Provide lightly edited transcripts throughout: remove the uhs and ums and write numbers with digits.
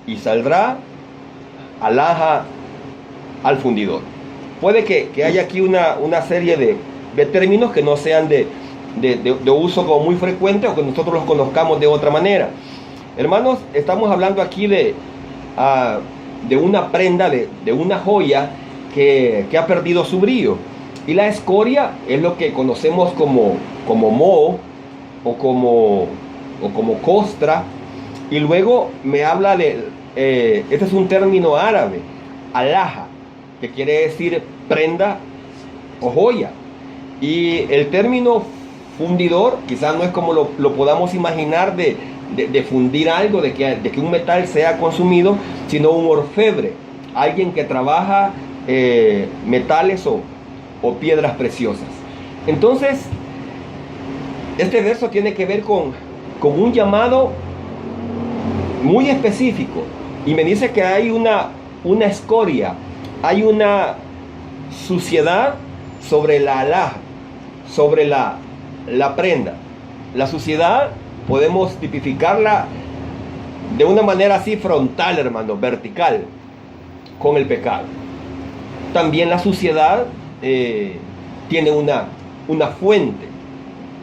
y saldrá alhaja al fundidor. Puede que haya aquí una serie de términos que no sean de uso como muy frecuente o que nosotros los conozcamos de otra manera. Hermanos, estamos hablando aquí de una prenda, de una joya que ha perdido su brillo. Y la escoria es lo que conocemos como moho o como costra. Y luego me habla este es un término árabe, alhaja, que quiere decir prenda o joya. Y el término fundidor quizás no es como lo podamos imaginar de fundir algo, de que un metal sea consumido, sino un orfebre, alguien que trabaja metales o piedras preciosas. Entonces, este verso tiene que ver con un llamado muy específico, y me dice que hay una escoria, hay una suciedad sobre la alhaja, sobre la prenda. La suciedad podemos tipificarla de una manera así frontal, hermano, vertical, con el pecado. También la suciedad tiene una fuente,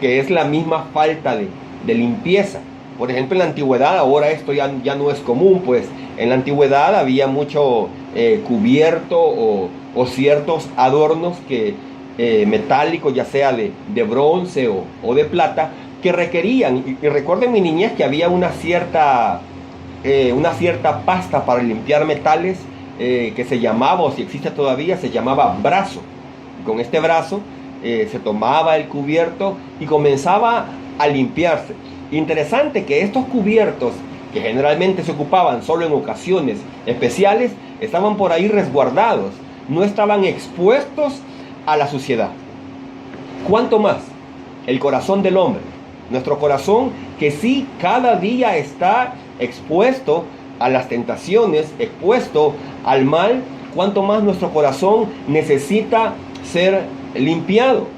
que es la misma falta de limpieza. Por ejemplo, en la antigüedad, ahora esto ya no es común, pues en la antigüedad había mucho cubierto o ciertos adornos metálicos, ya sea de bronce o de plata, que requerían, y recuerdo en mi niñez que había una cierta pasta para limpiar metales que se llamaba, o si existe todavía, se llamaba brazo. Con este brazo se tomaba el cubierto y comenzaba a limpiarse. Interesante que estos cubiertos, que generalmente se ocupaban solo en ocasiones especiales, estaban por ahí resguardados, no estaban expuestos a la suciedad. ¿Cuánto más el corazón del hombre? Nuestro corazón, que sí cada día está expuesto a las tentaciones, expuesto al mal, cuánto más nuestro corazón necesita ser limpiado.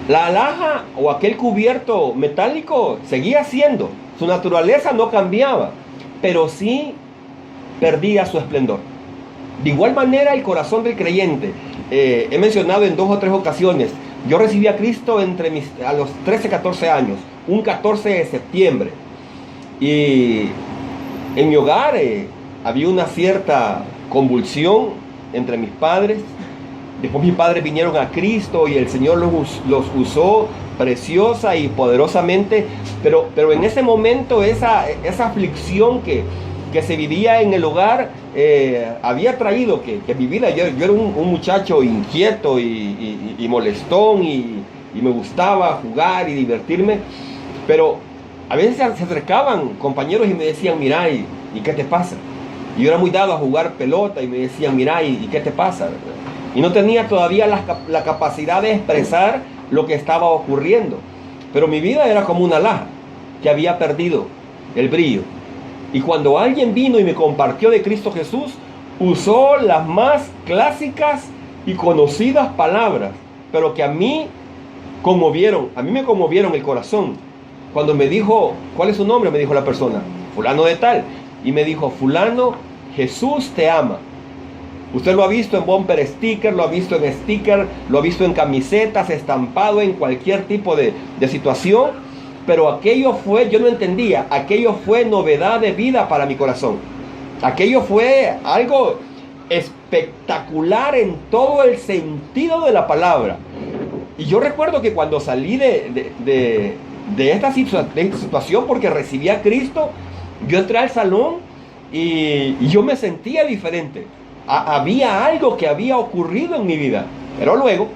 La alhaja o aquel cubierto metálico seguía siendo, su naturaleza no cambiaba, pero sí perdía su esplendor. De igual manera el corazón del creyente, he mencionado en 2 o 3 ocasiones, yo recibí a Cristo a los 13, 14 años, un 14 de septiembre, y en mi hogar había una cierta convulsión entre mis padres. Después mis padres vinieron a Cristo y el Señor los usó preciosa y poderosamente, pero en ese momento esa aflicción que se vivía en el hogar había traído que mi vida, yo era un muchacho inquieto y molestón y me gustaba jugar y divertirme, pero a veces se acercaban compañeros y me decían, mira, ¿y qué te pasa? Y yo era muy dado a jugar pelota y me decían, mira, ¿y qué te pasa? Y no tenía todavía la capacidad de expresar lo que estaba ocurriendo. Pero mi vida era como una alhaja que había perdido el brillo. Y cuando alguien vino y me compartió de Cristo Jesús, usó las más clásicas y conocidas palabras, pero que a mí me conmovieron el corazón. Cuando me dijo, ¿cuál es su nombre? Me dijo la persona, fulano de tal. Y me dijo, fulano, Jesús te ama. Usted lo ha visto en bumper sticker, lo ha visto en sticker, lo ha visto en camisetas, estampado en cualquier tipo de situación. Pero aquello fue, yo no entendía, aquello fue novedad de vida para mi corazón. Aquello fue algo espectacular en todo el sentido de la palabra. Y yo recuerdo que cuando salí de esta situación, porque recibí a Cristo, yo entré al salón y yo me sentía diferente. Había algo que había ocurrido en mi vida. Pero luego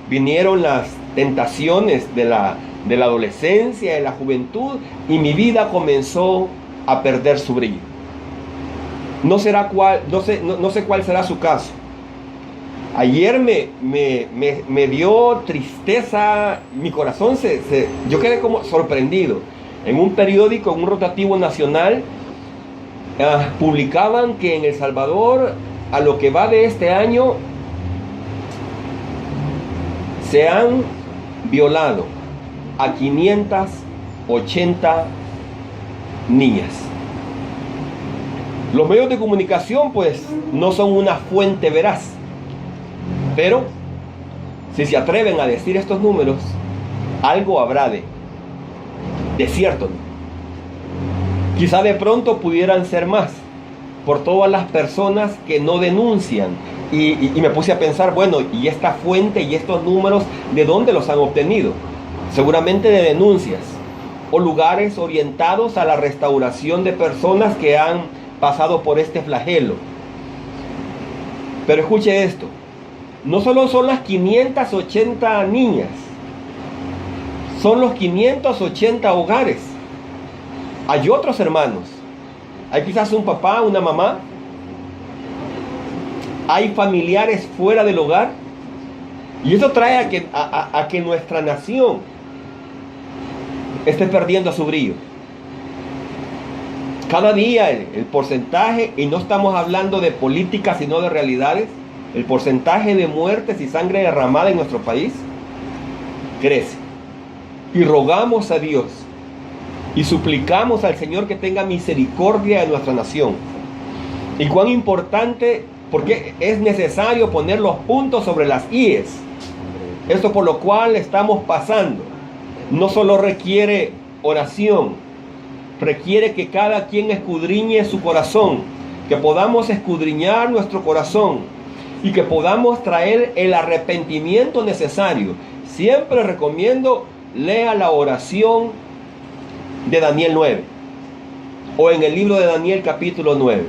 vinieron las tentaciones de la adolescencia, de la juventud, y mi vida comenzó a perder su brillo. No sé cuál será su caso. Ayer me dio tristeza, mi corazón yo quedé como sorprendido. En un periódico, en un rotativo nacional, publicaban que en El Salvador, a lo que va de este año, se han violado a 580 niñas. Los medios de comunicación pues no son una fuente veraz, pero si se atreven a decir estos números, algo habrá de cierto, ¿no? Quizá de pronto pudieran ser más, por todas las personas que no denuncian. Y me puse a pensar, bueno, ¿y esta fuente y estos números de dónde los han obtenido? Seguramente de denuncias o lugares orientados a la restauración de personas que han pasado por este flagelo. Pero escuche esto, no solo son las 580 niñas, son los 580 hogares. Hay otros hermanos, hay quizás un papá, una mamá, hay familiares fuera del hogar, y eso trae a que nuestra nación esté perdiendo su brillo. Cada día el porcentaje, y no estamos hablando de política sino de realidades, el porcentaje de muertes y sangre derramada en nuestro país crece. Y rogamos a Dios y suplicamos al Señor que tenga misericordia de nuestra nación. Y cuán importante, porque es necesario poner los puntos sobre las íes. Esto por lo cual estamos pasando no solo requiere oración, requiere que cada quien escudriñe su corazón, que podamos escudriñar nuestro corazón y que podamos traer el arrepentimiento necesario. Siempre recomiendo, lea la oración de Daniel 9 o en el libro de Daniel capítulo 9.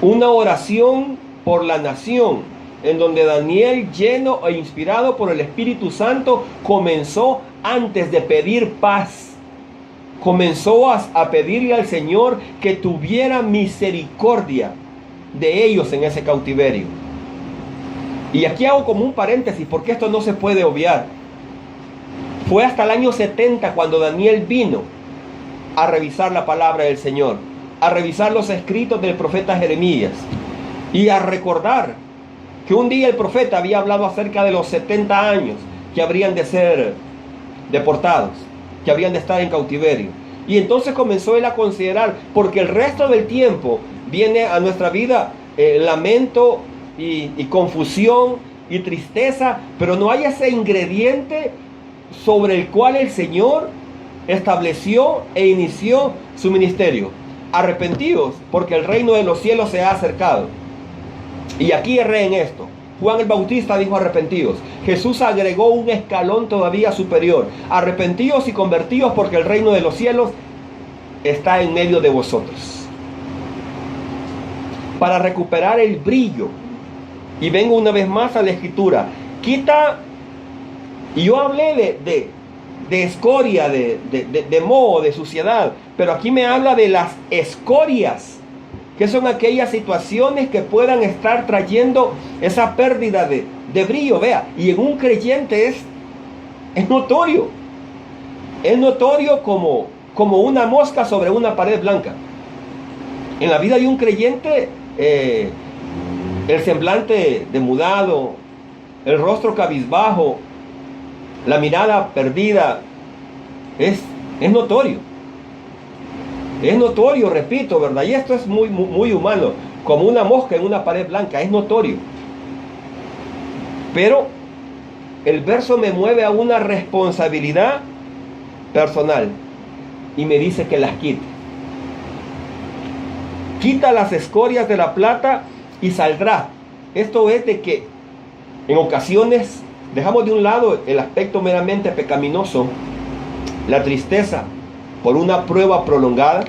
Una oración por la nación, en donde Daniel, lleno e inspirado por el Espíritu Santo, comenzó antes de pedir paz. Comenzó a pedirle al Señor que tuviera misericordia de ellos en ese cautiverio. Y aquí hago como un paréntesis, porque esto no se puede obviar. Fue hasta el año 70 cuando Daniel vino a revisar la palabra del Señor, a revisar los escritos del profeta Jeremías y a recordar que un día el profeta había hablado acerca de los 70 años que habrían de ser deportados, que habrían de estar en cautiverio. Y entonces comenzó él a considerar, porque el resto del tiempo viene a nuestra vida lamento y confusión y tristeza, pero no hay ese ingrediente sobre el cual el Señor estableció e inició su ministerio. Arrepentidos, porque el reino de los cielos se ha acercado. Y aquí erré en esto. Juan el Bautista dijo arrepentidos. Jesús agregó un escalón todavía superior. Arrepentidos y convertidos, porque el reino de los cielos está en medio de vosotros. Para recuperar el brillo. Y vengo una vez más a la Escritura. Quita, y yo hablé de escoria, de moho, de suciedad. Pero aquí me habla de las escorias, que son aquellas situaciones que puedan estar trayendo esa pérdida de brillo. Vea, y en un creyente es notorio. Es notorio como una mosca sobre una pared blanca. En la vida de un creyente, el semblante demudado, el rostro cabizbajo, la mirada perdida, es notorio. Es notorio, repito, ¿verdad? Y esto es muy humano, como una mosca en una pared blanca, es notorio. Pero el verso me mueve a una responsabilidad personal y me dice que las quite. Quita las escorias de la plata y saldrá. Esto es de que en ocasiones dejamos de un lado el aspecto meramente pecaminoso, la tristeza por una prueba prolongada,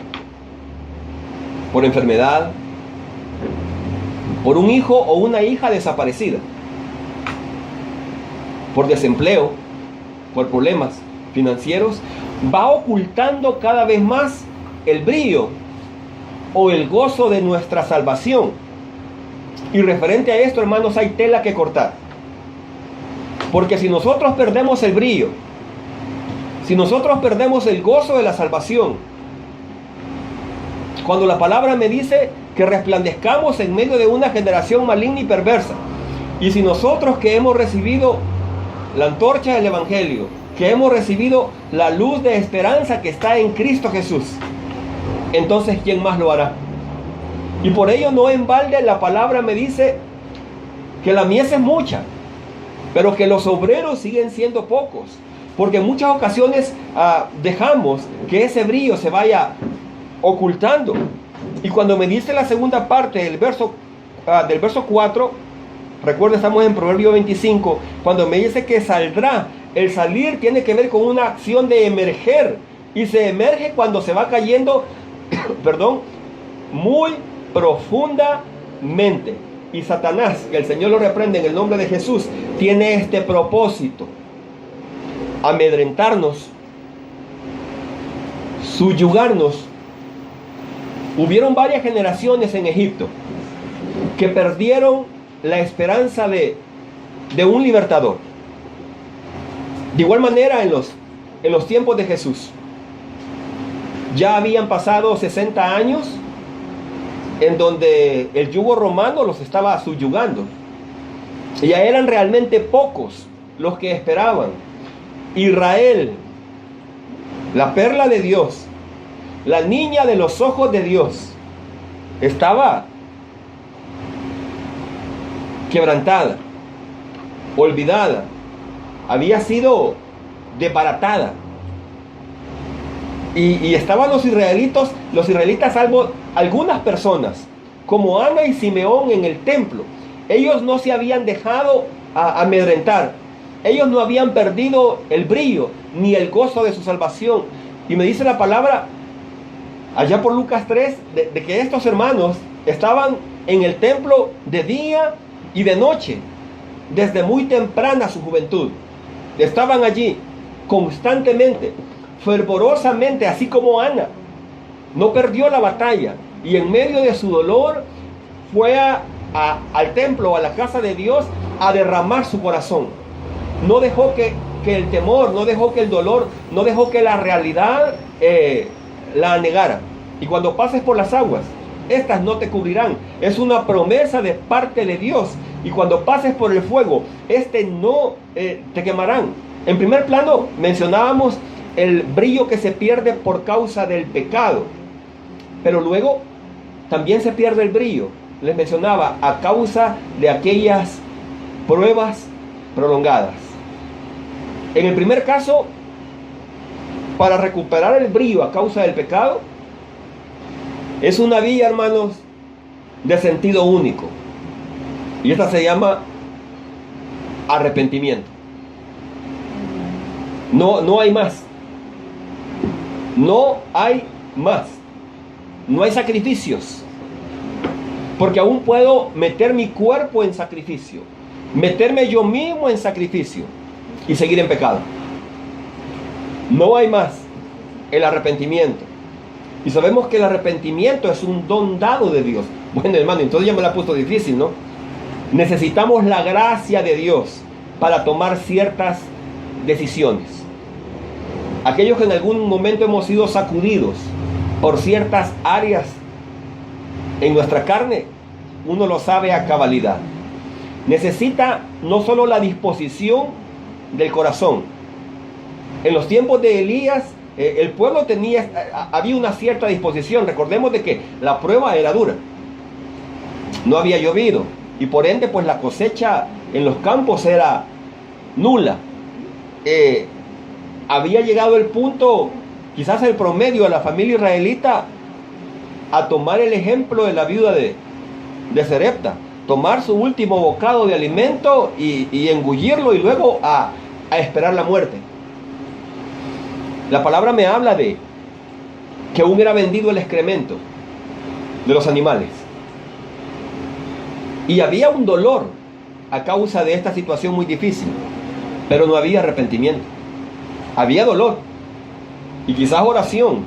por enfermedad, por un hijo o una hija desaparecida, por desempleo, por problemas financieros, va ocultando cada vez más el brillo o el gozo de nuestra salvación. Y referente a esto, hermanos, hay tela que cortar. Porque si nosotros perdemos el brillo, si nosotros perdemos el gozo de la salvación, cuando la palabra me dice que resplandezcamos en medio de una generación maligna y perversa, y si nosotros que hemos recibido la antorcha del Evangelio, que hemos recibido la luz de esperanza que está en Cristo Jesús, entonces ¿quién más lo hará? Y por ello no en balde la palabra me dice que la mies es mucha, pero que los obreros siguen siendo pocos. Porque en muchas ocasiones dejamos que ese brillo se vaya ocultando. Y cuando me dice la segunda parte del verso 4, recuerda, estamos en Proverbio 25, cuando me dice que saldrá, el salir tiene que ver con una acción de emerger. Y se emerge cuando se va cayendo, perdón, muy profundamente. Y Satanás, que el Señor lo reprende en el nombre de Jesús, tiene este propósito: amedrentarnos, subyugarnos. Hubieron varias generaciones en Egipto que perdieron la esperanza de un libertador. De igual manera en los tiempos de Jesús. Ya habían pasado 60 años en donde el yugo romano los estaba subyugando. Y ya eran realmente pocos los que esperaban. Israel, la perla de Dios, la niña de los ojos de Dios, estaba quebrantada, olvidada, había sido desbaratada. Y estaban los israelitas, salvo algunas personas, como Ana y Simeón en el templo. Ellos no se habían dejado amedrentar. Ellos no habían perdido el brillo ni el gozo de su salvación. Y me dice la palabra, allá por Lucas 3, de que estos hermanos estaban en el templo de día y de noche, desde muy temprana su juventud. Estaban allí constantemente, fervorosamente, así como Ana. No perdió la batalla y en medio de su dolor fue al templo, a la casa de Dios, a derramar su corazón. No dejó que el temor, no dejó que el dolor, no dejó que la realidad la anegara. Y cuando pases por las aguas, estas no te cubrirán. Es una promesa de parte de Dios. Y cuando pases por el fuego, no te quemarán. En primer plano mencionábamos el brillo que se pierde por causa del pecado. Pero luego también se pierde el brillo, les mencionaba, a causa de aquellas pruebas prolongadas. En el primer caso, para recuperar el brillo a causa del pecado, es una vía, hermanos, de sentido único. Y esta se llama arrepentimiento. No hay más. No hay más. No hay sacrificios. Porque aún puedo meter mi cuerpo en sacrificio, meterme yo mismo en sacrificio y seguir en pecado. No hay más el arrepentimiento. Y sabemos que el arrepentimiento es un don dado de Dios. Bueno, hermano, entonces ya me la ha puesto difícil, ¿no? Necesitamos la gracia de Dios para tomar ciertas decisiones. Aquellos que en algún momento hemos sido sacudidos por ciertas áreas en nuestra carne, uno lo sabe a cabalidad. Necesita no solo la disposición del corazón. En los tiempos de Elías, el pueblo había una cierta disposición. Recordemos de que la prueba era dura. No había llovido y por ende pues la cosecha en los campos era nula. Había llegado el punto, quizás el promedio de la familia israelita, a tomar el ejemplo de la viuda de Sarepta, tomar su último bocado de alimento y engullirlo y luego a esperar la muerte. La palabra me habla de que aún era vendido el excremento de los animales. Y había un dolor a causa de esta situación muy difícil, pero no había arrepentimiento. Había dolor y quizás oración,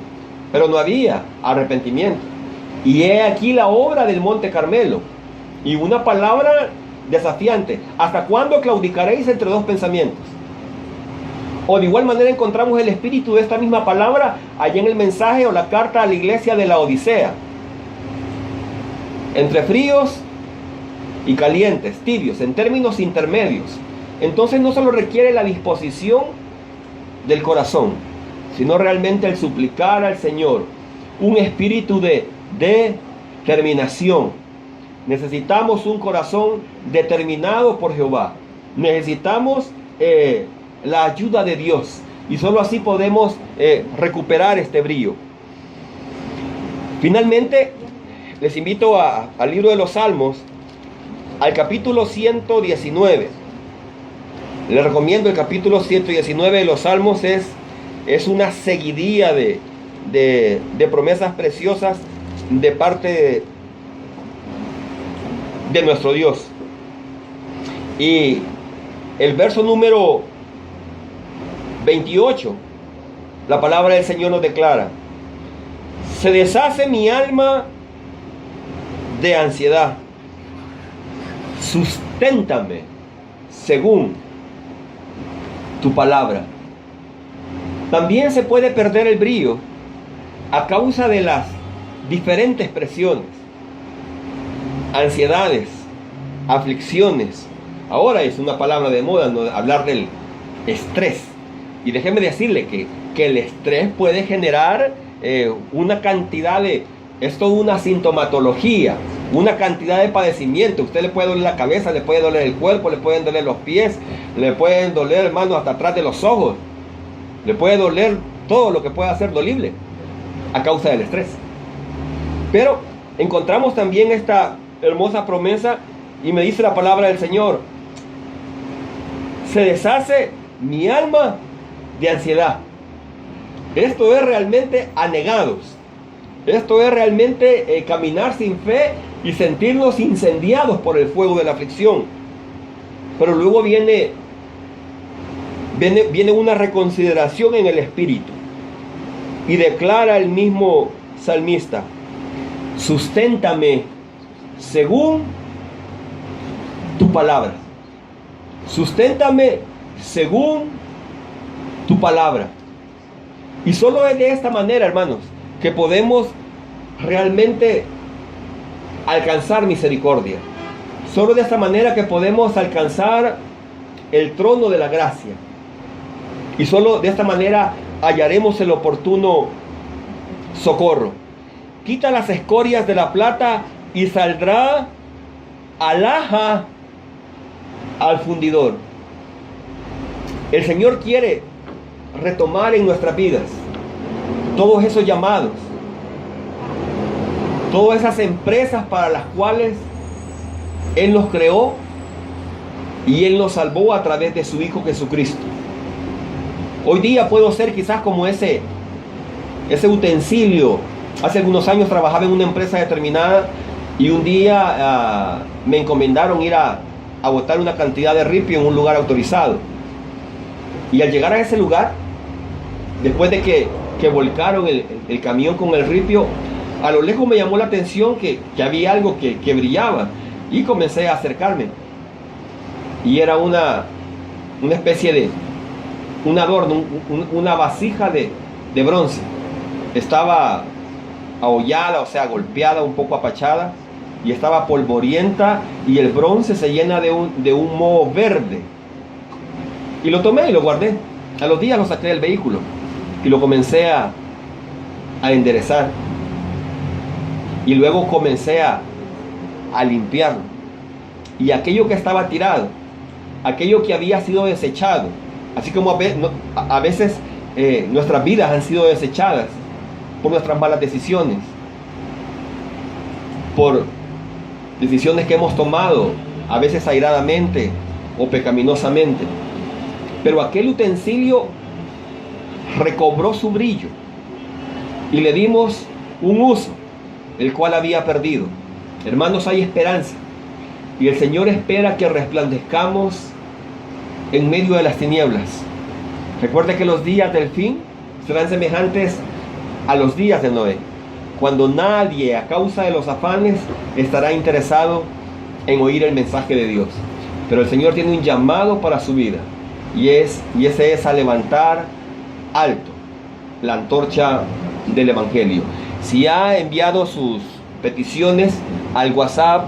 pero no había arrepentimiento. Y he aquí la obra del Monte Carmelo. Y una palabra desafiante: ¿hasta cuándo claudicaréis entre dos pensamientos? O de igual manera encontramos el espíritu de esta misma palabra allá en el mensaje o la carta a la iglesia de la Odisea. Entre fríos y calientes, tibios, en términos intermedios. Entonces no solo requiere la disposición del corazón, sino realmente el suplicar al Señor un espíritu de terminación. Necesitamos un corazón determinado por Jehová. Necesitamos la ayuda de Dios. Y solo así podemos recuperar este brillo. Finalmente, les invito al libro de los Salmos, al capítulo 119. Les recomiendo el capítulo 119 de los Salmos. Es una seguidilla de promesas preciosas de parte de nuestro Dios. Y el verso número 28, la palabra del Señor nos declara: se deshace mi alma de ansiedad, susténtame según tu palabra. También se puede perder el brillo a causa de las diferentes presiones, ansiedades, aflicciones. Ahora es una palabra de moda, ¿no?, hablar del estrés. Y déjeme decirle que el estrés puede generar una cantidad es toda una sintomatología, una cantidad de padecimiento. Usted le puede doler la cabeza, le puede doler el cuerpo, le pueden doler los pies, le pueden doler, hermano, hasta atrás de los ojos. Le puede doler todo lo que pueda ser dolible a causa del estrés. Pero encontramos también esta hermosa promesa y me dice la palabra del Señor: se deshace mi alma de ansiedad. Esto es realmente anegados. Esto es realmente caminar sin fe y sentirnos incendiados por el fuego de la aflicción. Pero luego viene una reconsideración en el espíritu. Y declara el mismo salmista: susténtame según tu palabra. Susténtame según tu palabra. Y solo es de esta manera, hermanos, que podemos realmente alcanzar misericordia. Solo de esta manera que podemos alcanzar el trono de la gracia. Y solo de esta manera hallaremos el oportuno socorro. Quita las escorias de la plata y saldrá alhaja al fundidor. El Señor quiere retomar en nuestras vidas todos esos llamados, todas esas empresas para las cuales Él nos creó y Él nos salvó a través de su Hijo Jesucristo. Hoy día puedo ser quizás como ese utensilio. Hace algunos años trabajaba en una empresa determinada y un día me encomendaron ir a botar una cantidad de ripio en un lugar autorizado. Y al llegar a ese lugar, después de que volcaron el camión con el ripio, a lo lejos me llamó la atención que había algo que brillaba, y comencé a acercarme. Y era una especie de un adorno, una vasija de bronce. Estaba ahollada, o sea, golpeada, un poco apachada, y estaba polvorienta, y el bronce se llena de un moho verde. Y lo tomé y lo guardé. A los días lo saqué del vehículo y lo comencé a enderezar. Y luego comencé a limpiarlo. Y aquello que estaba tirado, aquello que había sido desechado, así como a veces nuestras vidas han sido desechadas por nuestras malas decisiones, por decisiones que hemos tomado, a veces airadamente o pecaminosamente. Pero aquel utensilio recobró su brillo y le dimos un uso, el cual había perdido. Hermanos, hay esperanza, y el Señor espera que resplandezcamos en medio de las tinieblas. Recuerde que los días del fin serán semejantes a los días de Noé, cuando nadie, a causa de los afanes, estará interesado en oír el mensaje de Dios. Pero el Señor tiene un llamado para su vida, y ese es a levantar alto la antorcha del Evangelio. Si ha enviado sus peticiones al WhatsApp